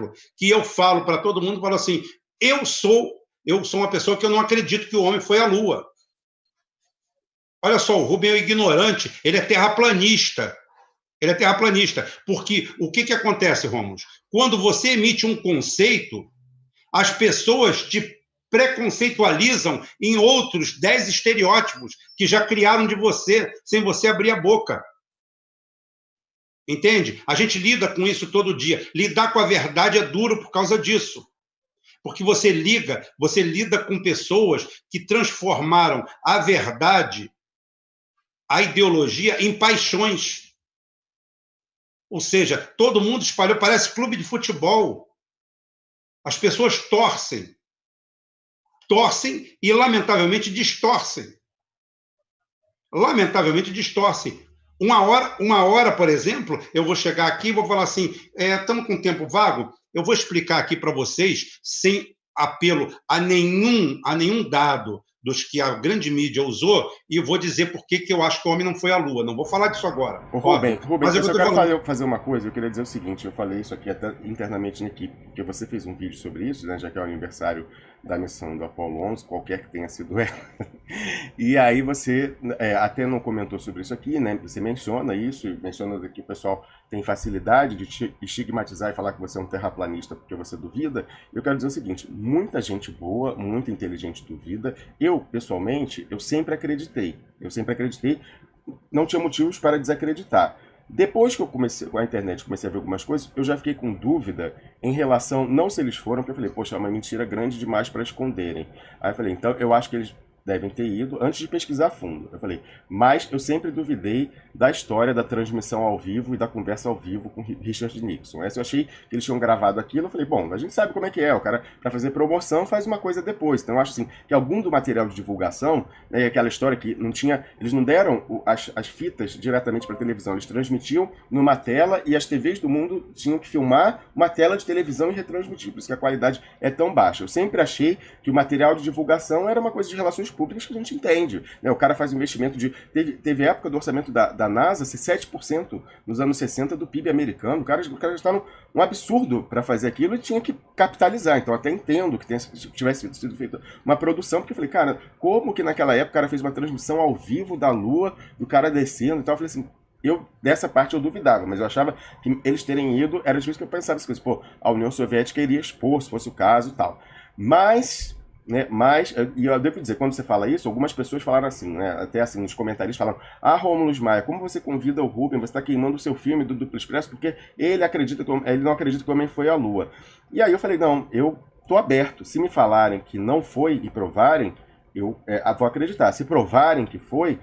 exemplo, que eu falo para todo mundo, falo assim, eu sou uma pessoa que eu não acredito que o homem foi à Lua. Olha só, o Rubem é ignorante, ele é terraplanista. Ele é terraplanista, porque o que acontece, Rômulo? Quando você emite um conceito, as pessoas te preconceitualizam em outros 10 estereótipos que já criaram de você, sem você abrir a boca. Entende? A gente lida com isso todo dia. Lidar com a verdade é duro por causa disso. Porque você lida com pessoas que transformaram a verdade, a ideologia, em paixões. Ou seja, todo mundo espalhou, parece clube de futebol. As pessoas torcem e, lamentavelmente, distorcem. Lamentavelmente, distorcem. Uma hora, por exemplo, eu vou chegar aqui e vou falar assim, estamos com tempo vago, eu vou explicar aqui para vocês, sem apelo a nenhum dado dos que a grande mídia usou, e eu vou dizer por que eu acho que o homem não foi à Lua. Não vou falar disso agora. Rubem, mas eu só quero fazer uma coisa. Eu queria dizer o seguinte, eu falei isso aqui até internamente na equipe, porque você fez um vídeo sobre isso, né, já que é o aniversário da missão do Apollo 11, qualquer que tenha sido ela. E aí você até não comentou sobre isso aqui, né? Você menciona isso, e menciona que o pessoal tem facilidade de estigmatizar e falar que você é um terraplanista porque você duvida. Eu quero dizer o seguinte, muita gente boa, muito inteligente duvida. Eu, pessoalmente, eu sempre acreditei, não tinha motivos para desacreditar. Depois que eu comecei com a internet, comecei a ver algumas coisas, eu já fiquei com dúvida em relação, não se eles foram, porque eu falei, poxa, é uma mentira grande demais para esconderem. Aí eu falei, então eu acho que eles devem ter ido, antes de pesquisar a fundo. Eu falei, mas eu sempre duvidei da história da transmissão ao vivo e da conversa ao vivo com Richard Nixon. Essa eu achei que eles tinham gravado aquilo, eu falei, bom, a gente sabe como é que é, o cara, para fazer promoção, faz uma coisa depois. Então eu acho assim, que algum do material de divulgação, né, aquela história que não tinha, eles não deram as fitas diretamente para televisão, eles transmitiam numa tela e as TVs do mundo tinham que filmar uma tela de televisão e retransmitir, por isso que a qualidade é tão baixa. Eu sempre achei que o material de divulgação era uma coisa de relações públicas que a gente entende, né? O cara faz um investimento de... Teve época do orçamento da NASA ser 7% nos anos 60 do PIB americano. O cara já está num absurdo para fazer aquilo e tinha que capitalizar. Então, até entendo que tivesse sido feita uma produção, porque eu falei, cara, como que naquela época o cara fez uma transmissão ao vivo da Lua, do cara descendo e tal? Eu falei assim, dessa parte eu duvidava, mas eu achava que eles terem ido, era difícil que eu pensava essas coisas. Pô, a União Soviética iria expor, se fosse o caso e tal. Mas, e eu devo dizer, quando você fala isso, algumas pessoas falaram assim, né, até assim, nos comentários falaram, Rômulo Maia, como você convida o Rubem, você está queimando o seu filme do Duplo Expresso, porque ele não acredita que o homem foi à Lua. E aí eu falei, não, eu tô aberto, se me falarem que não foi e provarem, eu vou acreditar. Se provarem que foi,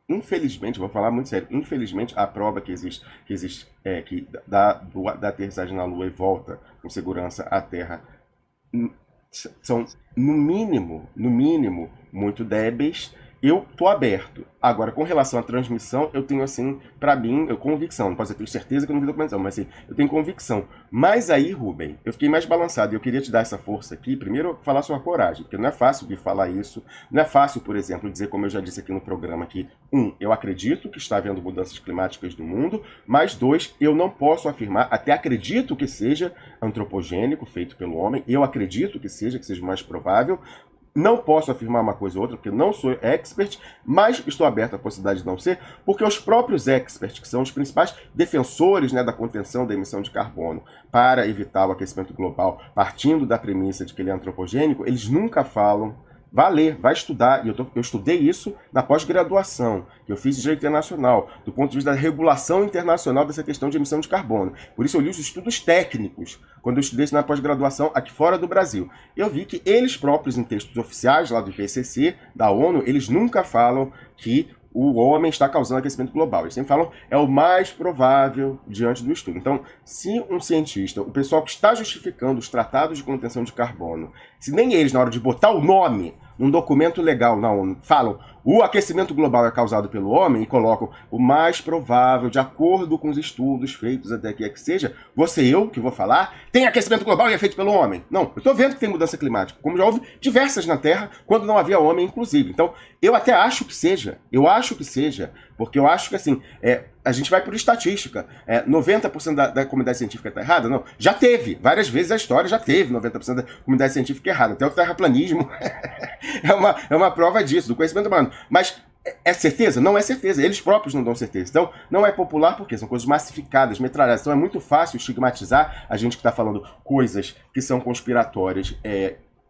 infelizmente, vou falar muito sério, infelizmente a prova que existe que da aterrissagem na Lua e volta com segurança à Terra são, no mínimo, muito débeis. Eu tô aberto. Agora, com relação à transmissão, eu tenho, assim, pra mim, convicção. Não posso ter certeza que eu não vi documentação, mas assim, eu tenho convicção. Mas aí, Rubem, eu fiquei mais balançado. E eu queria te dar essa força aqui. Primeiro, falar sua coragem, porque não é fácil de falar isso. Não é fácil, por exemplo, dizer, como eu já disse aqui no programa, que, eu acredito que está havendo mudanças climáticas no mundo, mas 2, eu não posso afirmar, até acredito que seja antropogênico, feito pelo homem, eu acredito que seja o mais provável. Não posso afirmar uma coisa ou outra, porque não sou expert, mas estou aberto à possibilidade de não ser, porque os próprios experts, que são os principais defensores, né, da contenção da emissão de carbono para evitar o aquecimento global, partindo da premissa de que ele é antropogênico, eles nunca falam. Vai ler, vai estudar, e eu estudei isso na pós-graduação, que eu fiz em Direito Internacional, do ponto de vista da regulação internacional dessa questão de emissão de carbono. Por isso eu li os estudos técnicos, quando eu estudei isso na pós-graduação aqui fora do Brasil. Eu vi que eles próprios, em textos oficiais lá do IPCC, da ONU, eles nunca falam que o homem está causando aquecimento global. Eles sempre falam, é o mais provável diante do estudo. Então, se um cientista, o pessoal que está justificando os tratados de contenção de carbono, se nem eles, na hora de botar o nome num documento legal na ONU, falam o aquecimento global é causado pelo homem e colocam o mais provável, de acordo com os estudos feitos até que seja, eu que vou falar, tem aquecimento global e é feito pelo homem. Não, eu estou vendo que tem mudança climática, como já houve diversas na Terra, quando não havia homem, inclusive. Então, eu até acho que seja, porque eu acho que, assim, a gente vai por estatística. 90% da comunidade científica está errada? Não. Já teve. Várias vezes a história já teve 90% da comunidade científica errada. Até o terraplanismo é uma prova disso, do conhecimento humano. Mas é certeza? Não é certeza. Eles próprios não dão certeza. Então, não é popular porque são coisas massificadas, metralhadas. Então, é muito fácil estigmatizar a gente que está falando coisas que são conspiratórias,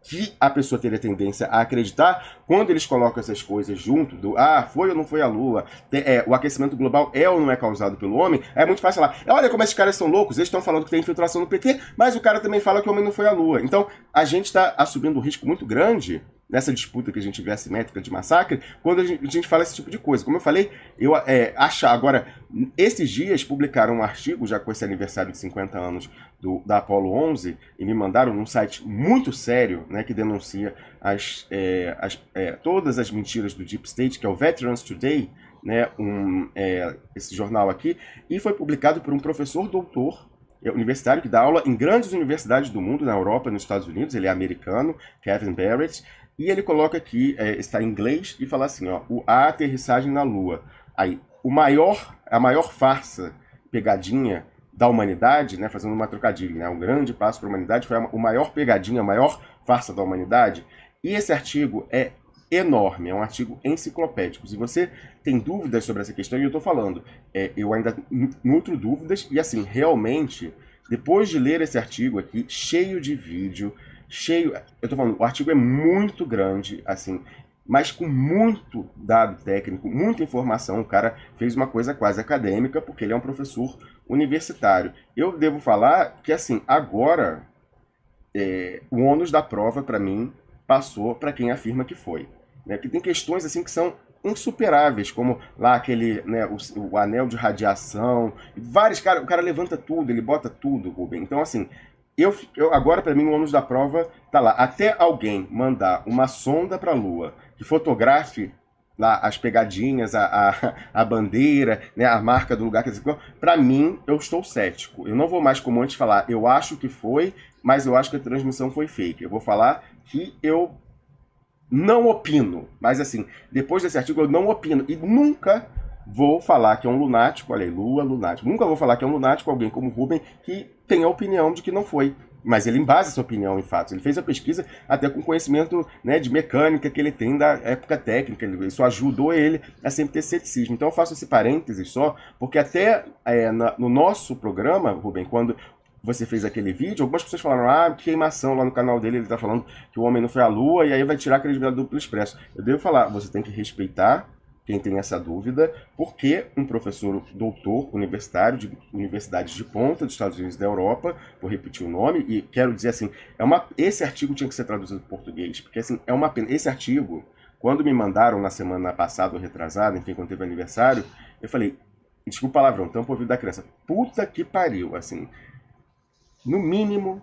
que a pessoa teria tendência a acreditar quando eles colocam essas coisas junto do foi ou não foi a Lua, o aquecimento global é ou não é causado pelo homem. É muito fácil falar, olha como esses caras são loucos, eles estão falando que tem infiltração no PT, mas o cara também fala que o homem não foi a Lua. Então, a gente está assumindo um risco muito grande nessa disputa que a gente vê assimétrica de massacre, quando a gente fala esse tipo de coisa. Como eu falei, agora, esses dias publicaram um artigo, já com esse aniversário de 50 anos da Apollo 11, e me mandaram num site muito sério, né, que denuncia todas as mentiras do Deep State, que é o Veterans Today, né, esse jornal aqui, e foi publicado por um professor doutor universitário que dá aula em grandes universidades do mundo, na Europa e nos Estados Unidos. Ele é americano, Kevin Barrett, e ele coloca aqui, está em inglês, e fala assim, a aterrissagem na Lua. Aí, a maior farsa, pegadinha da humanidade, né, fazendo uma trocadilho, né, um grande passo para a humanidade, foi a maior pegadinha, a maior farsa da humanidade. E esse artigo é enorme, é um artigo enciclopédico. Se você tem dúvidas sobre essa questão, e eu estou falando, eu ainda nutro dúvidas, e assim, realmente, depois de ler esse artigo aqui, cheio de vídeo, eu tô falando, o artigo é muito grande, assim, mas com muito dado técnico, muita informação. O cara fez uma coisa quase acadêmica, porque ele é um professor universitário. Eu devo falar que, assim, agora, o ônus da prova, para mim, passou para quem afirma que foi. Né? Que tem questões, assim, que são insuperáveis, como lá aquele, né, o anel de radiação, o cara levanta tudo, ele bota tudo, Rubem. Então, assim, agora, para mim, o ônus da prova tá lá. Até alguém mandar uma sonda para a Lua que fotografe lá as pegadinhas, a bandeira, né, a marca do lugar, para mim, eu estou cético. Eu não vou mais, como antes, falar, eu acho que foi, mas eu acho que a transmissão foi fake. Eu vou falar que eu não opino. Mas, assim, depois desse artigo, eu não opino. E nunca vou falar que é um lunático, olha aí, Lua, lunático. Nunca vou falar que é um lunático alguém como Rubem que tem a opinião de que não foi. Mas ele embasa essa opinião em fatos. Ele fez a pesquisa até com conhecimento, né, de mecânica que ele tem da época técnica. Isso ajudou ele a sempre ter ceticismo. Então eu faço esse parênteses só, porque até no nosso programa, Rubem, quando você fez aquele vídeo, algumas pessoas falaram, queimação lá no canal dele, ele está falando que o homem não foi à Lua, e aí vai tirar a credibilidade do Duplo Expresso. Eu devo falar, você tem que respeitar quem tem essa dúvida, porque um professor doutor universitário de universidades de ponta dos Estados Unidos e da Europa, vou repetir o nome, e quero dizer assim, esse artigo tinha que ser traduzido para português, porque assim, é uma pena. Esse artigo, quando me mandaram na semana passada ou retrasada, enfim, quando teve aniversário, eu falei, desculpa o palavrão, tampa o ouvido da criança, puta que pariu, assim. No mínimo,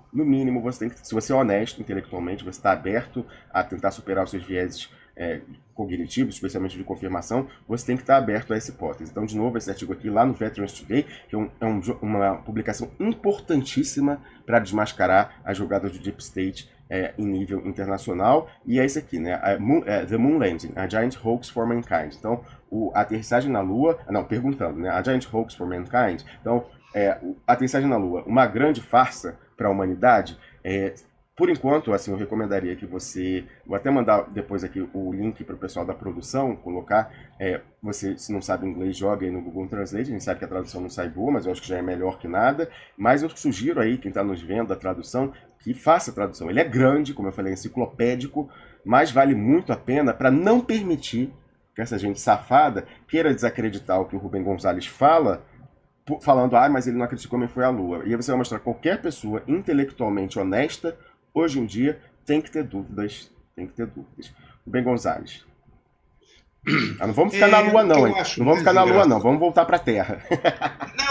você tem que, se você é honesto intelectualmente, você está aberto a tentar superar os seus vieses cognitivos, especialmente de confirmação, você tem que estar aberto a essa hipótese. Então, de novo, esse artigo aqui lá no Veterans Today, que é uma publicação importantíssima para desmascarar as jogadas do Deep State em nível internacional, e é esse aqui, né? The Moon Landing, a Giant Hoax for Mankind. Então, a aterrissagem na Lua, perguntando, né? A Giant Hoax for Mankind. Então, a aterrissagem na Lua, uma grande farsa para a humanidade. Por enquanto, assim, eu recomendaria que você... Vou até mandar depois aqui o link para o pessoal da produção colocar. Você, se não sabe inglês, joga aí no Google Translate. A gente sabe que a tradução não sai boa, mas eu acho que já é melhor que nada. Mas eu sugiro aí, quem está nos vendo a tradução, que faça a tradução. Ele é grande, como eu falei, enciclopédico, mas vale muito a pena para não permitir que essa gente safada queira desacreditar o que o Rubem Gonzalez fala, falando, mas ele não acredita como foi a Lua. E aí você vai mostrar que qualquer pessoa intelectualmente honesta, hoje em dia, tem que ter dúvidas. Rubem Gonzalez. Não vamos ficar na Lua, não, hein? Não vamos ficar na Lua, não. Vamos voltar para a Terra.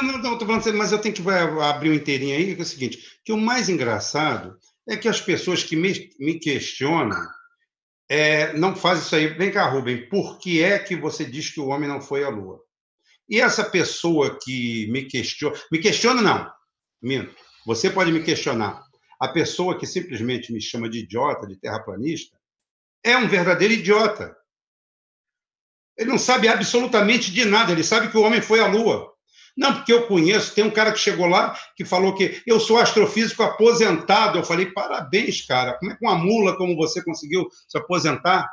Não, estou falando, mas eu tenho que abrir um inteirinho aí, que é o seguinte, que o mais engraçado é que as pessoas que me questionam não fazem isso aí. Vem cá, Rubem, por que é que você diz que o homem não foi à Lua? E essa pessoa que me questiona não, minto, você pode me questionar. A pessoa que simplesmente me chama de idiota, de terraplanista, é um verdadeiro idiota. Ele não sabe absolutamente de nada, ele sabe que o homem foi à Lua. Não, porque eu conheço, tem um cara que chegou lá que falou que eu sou astrofísico aposentado. Eu falei, parabéns, cara, como é que uma mula como você conseguiu se aposentar?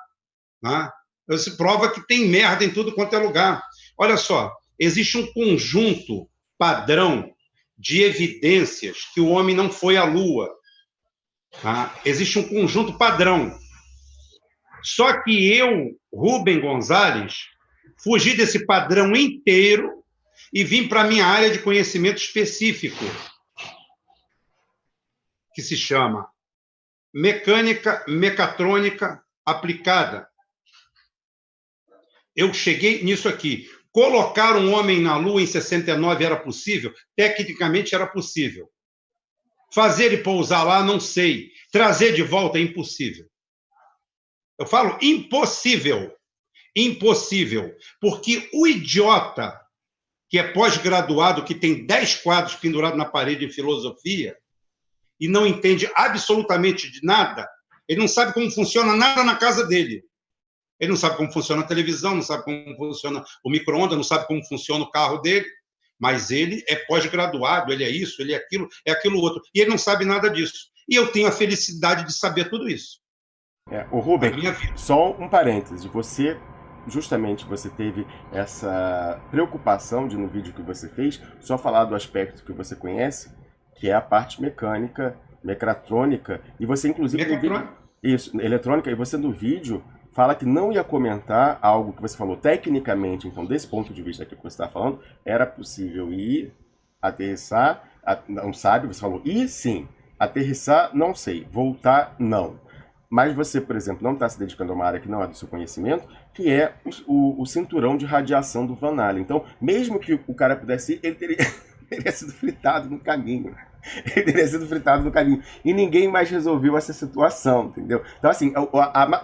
Né? Isso prova que tem merda em tudo quanto é lugar. Olha só, existe um conjunto padrão de evidências que o homem não foi à Lua. Tá? Existe um conjunto padrão. Só que eu, Rubem Gonzalez, fugi desse padrão inteiro e vim para a minha área de conhecimento específico, que se chama mecânica mecatrônica aplicada. Eu cheguei nisso aqui. Colocar um homem na Lua em 69 era possível? Tecnicamente era possível. Fazer ele pousar lá, não sei. Trazer de volta é impossível. Eu falo impossível. Impossível. Porque o idiota que é pós-graduado, que tem 10 quadros pendurados na parede em filosofia e não entende absolutamente de nada, ele não sabe como funciona nada na casa dele. Ele não sabe como funciona a televisão, não sabe como funciona o micro-ondas, não sabe como funciona o carro dele, mas ele é pós-graduado, ele é isso, ele é aquilo outro, e ele não sabe nada disso. E eu tenho a felicidade de saber tudo isso. O Rubem, só um parêntese, justamente você teve essa preocupação de, no vídeo que você fez, só falar do aspecto que você conhece, que é a parte mecânica, mecatrônica, e você inclusive no vídeo, isso, eletrônica, e você no vídeo fala que não ia comentar algo que você falou tecnicamente, então desse ponto de vista aqui que você está falando, era possível ir, aterrissar, não sabe, você falou, ir sim, aterrissar, não sei, voltar, não. Mas você, por exemplo, não está se dedicando a uma área que não é do seu conhecimento, que é o cinturão de radiação do Van Allen. Então, mesmo que o cara pudesse ir, ele teria sido fritado no caminho. Ele teria sido fritado no caminho. E ninguém mais resolveu essa situação, entendeu? Então, assim,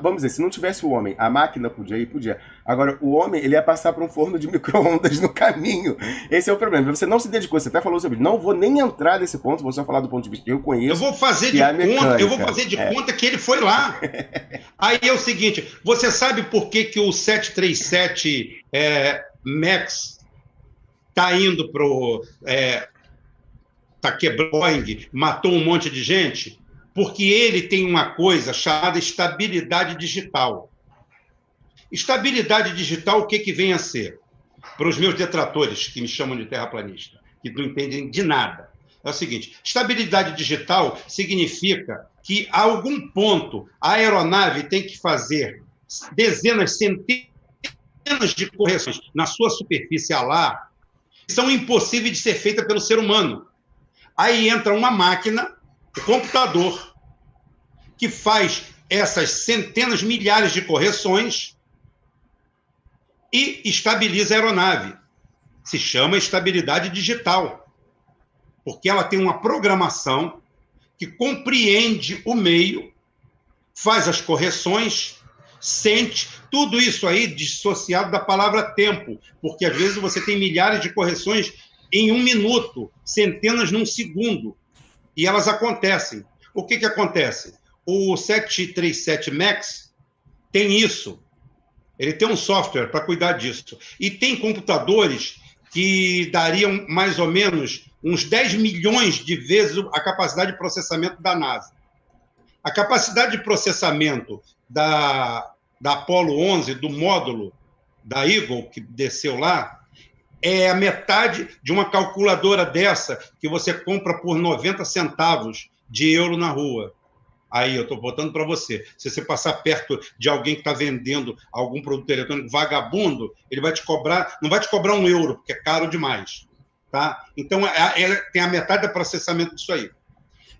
vamos dizer, se não tivesse o homem, a máquina podia ir, podia. Agora, o homem, ele ia passar por um forno de micro-ondas no caminho. Esse é o problema. Você não se dedicou, você até falou sobre isso. Não vou nem entrar nesse ponto, vou só falar do ponto de vista que eu conheço. Eu vou fazer de conta que ele foi lá. Aí é o seguinte, você sabe por que o 737 MAX está indo para o... está quebrando, Boeing, matou um monte de gente, porque ele tem uma coisa chamada estabilidade digital. Estabilidade digital, o que vem a ser? Para os meus detratores, que me chamam de terraplanista, que não entendem de nada. É o seguinte, estabilidade digital significa que, a algum ponto, a aeronave tem que fazer dezenas, centenas de correções na sua superfície alar, que são impossíveis de ser feitas pelo ser humano. Aí entra uma máquina, o computador, que faz essas centenas, milhares de correções e estabiliza a aeronave. Se chama estabilidade digital, porque ela tem uma programação que compreende o meio, faz as correções, sente, tudo isso aí dissociado da palavra tempo, porque às vezes você tem milhares de correções em 1 minuto, centenas num segundo, e elas acontecem. O que acontece? O 737 MAX tem isso, ele tem um software para cuidar disso, e tem computadores que dariam mais ou menos uns 10 milhões de vezes a capacidade de processamento da NASA. A capacidade de processamento da Apollo 11, do módulo da Eagle, que desceu lá, é a metade de uma calculadora dessa que você compra por 90 centavos de euro na rua. Aí, eu estou botando para você. Se você passar perto de alguém que está vendendo algum produto eletrônico vagabundo, ele vai te cobrar, não vai te cobrar 1 euro, porque é caro demais. Tá? Então, ela tem a metade do processamento disso aí.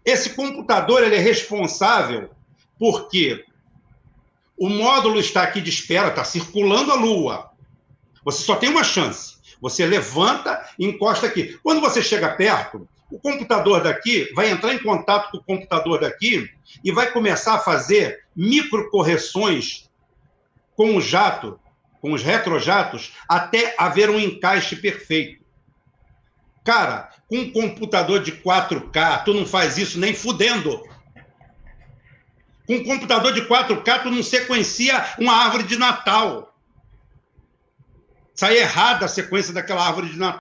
Esse computador ele é responsável porque o módulo está aqui de espera, está circulando a Lua. Você só tem uma chance. Você levanta e encosta aqui. Quando você chega perto, o computador daqui vai entrar em contato com o computador daqui e vai começar a fazer microcorreções com o jato, com os retrojatos, até haver um encaixe perfeito. Cara, com um computador de 4K, tu não faz isso nem fudendo. Com um computador de 4K, tu não sequencia uma árvore de Natal. sai errada a sequência daquela árvore de Natal.